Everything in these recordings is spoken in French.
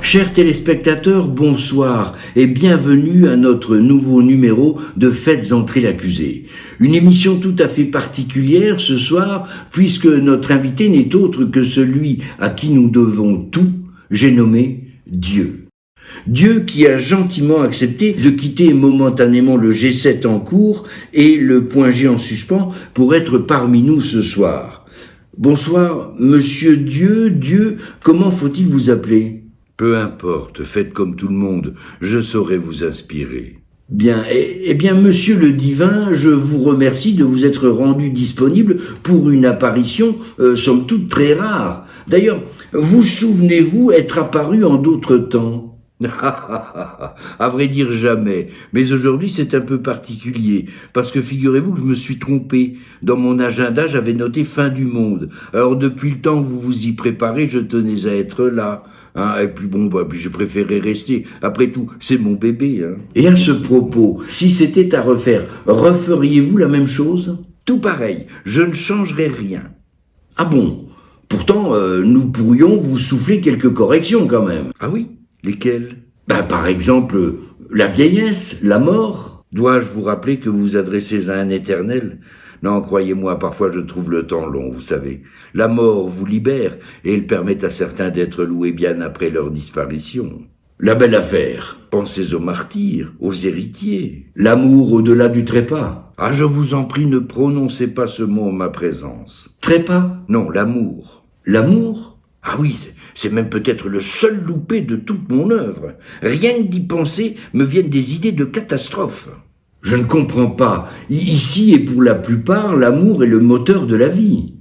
Chers téléspectateurs, bonsoir et bienvenue à notre nouveau numéro de Faites entrer l'accusé. Une émission tout à fait particulière ce soir puisque notre invité n'est autre que celui à qui nous devons tout, j'ai nommé Dieu. Dieu qui a gentiment accepté de quitter momentanément le G7 en cours et le point G en suspens pour être parmi nous ce soir. Bonsoir, Monsieur Dieu, comment faut-il vous appeler ? Peu importe, faites comme tout le monde, je saurai vous inspirer. Bien, eh bien, Monsieur le Divin, je vous remercie de vous être rendu disponible pour une apparition, somme toute très rare. D'ailleurs, vous souvenez-vous être apparu en d'autres temps ? À vrai dire jamais, mais aujourd'hui c'est un peu particulier, parce que figurez-vous que je me suis trompé. Dans mon agenda j'avais noté fin du monde, alors depuis le temps que vous vous y préparez, je tenais à être là. Et puis puis j'ai préféré rester. Après tout, c'est mon bébé. Et à ce propos, si c'était à refaire, referiez-vous la même chose ? Tout pareil, je ne changerai rien. Ah bon ? Pourtant, nous pourrions vous souffler quelques corrections quand même. Ah oui ? Lesquels ? Par exemple, la vieillesse, la mort. Dois-je vous rappeler que vous vous adressez à un éternel ? Non, croyez-moi, parfois je trouve le temps long, vous savez. La mort vous libère, et elle permet à certains d'être loués bien après leur disparition. La belle affaire. Pensez aux martyrs, aux héritiers. L'amour au-delà du trépas. Ah, je vous en prie, ne prononcez pas ce mot en ma présence. Trépas ? Non, l'amour. L'amour ? Ah oui, c'est même peut-être le seul loupé de toute mon œuvre. Rien que d'y penser me viennent des idées de catastrophe. Je ne comprends pas. Ici et pour la plupart, l'amour est le moteur de la vie.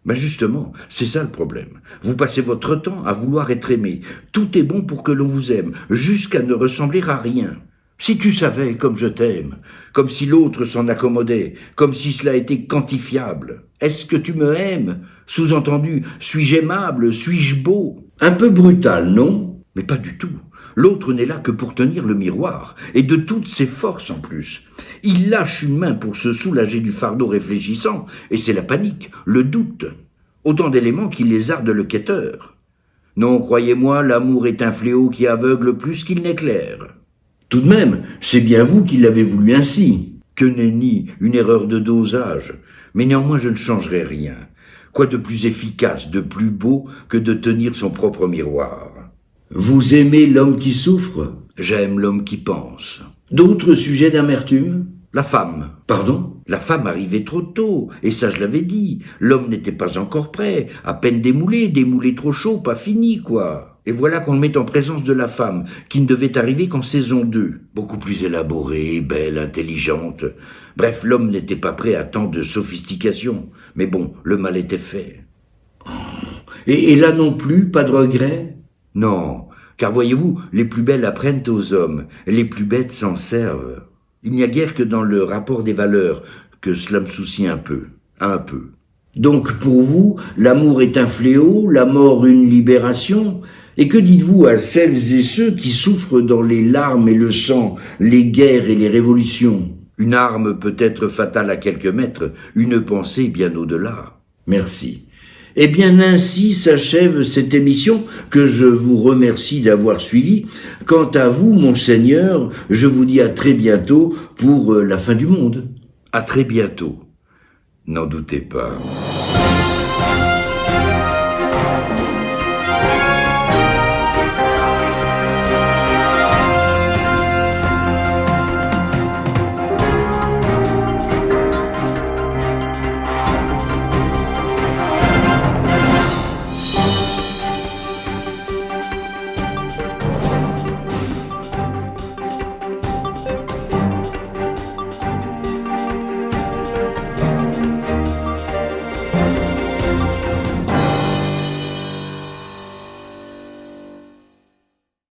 Justement, c'est ça le problème. Vous passez votre temps à vouloir être aimé. Tout est bon pour que l'on vous aime, jusqu'à ne ressembler à rien. Si tu savais comme je t'aime, comme si l'autre s'en accommodait, comme si cela était quantifiable. Est-ce que tu me aimes ? Sous-entendu, suis-je aimable ? Suis-je beau ? Un peu brutal, non ? Mais pas du tout. L'autre n'est là que pour tenir le miroir, et de toutes ses forces en plus. Il lâche une main pour se soulager du fardeau réfléchissant, et c'est la panique, le doute. Autant d'éléments qui lézardent le quêteur. Non, croyez-moi, l'amour est un fléau qui aveugle plus qu'il n'éclaire. Tout de même, c'est bien vous qui l'avez voulu ainsi. Que nenni, une erreur de dosage. Mais néanmoins, je ne changerai rien. Quoi de plus efficace, de plus beau que de tenir son propre miroir ? Vous aimez l'homme qui souffre ? J'aime l'homme qui pense. D'autres sujets d'amertume ? La femme. Pardon ? La femme arrivait trop tôt, et ça je l'avais dit. L'homme n'était pas encore prêt, à peine démoulé trop chaud, pas fini, quoi. Et voilà qu'on le met en présence de la femme, qui ne devait arriver qu'en saison 2. Beaucoup plus élaborée, belle, intelligente. Bref, l'homme n'était pas prêt à tant de sophistication. Mais bon, le mal était fait. Et là non plus, pas de regret ? Non, car voyez-vous, les plus belles apprennent aux hommes, les plus bêtes s'en servent. Il n'y a guère que dans le rapport des valeurs que cela me soucie un peu. Donc pour vous, l'amour est un fléau, la mort une libération ? Et que dites-vous à celles et ceux qui souffrent dans les larmes et le sang, les guerres et les révolutions ? Une arme peut être fatale à quelques mètres, une pensée bien au-delà. Merci. Eh bien, ainsi s'achève cette émission que je vous remercie d'avoir suivie. Quant à vous, monseigneur, je vous dis à très bientôt pour la fin du monde. À très bientôt. N'en doutez pas.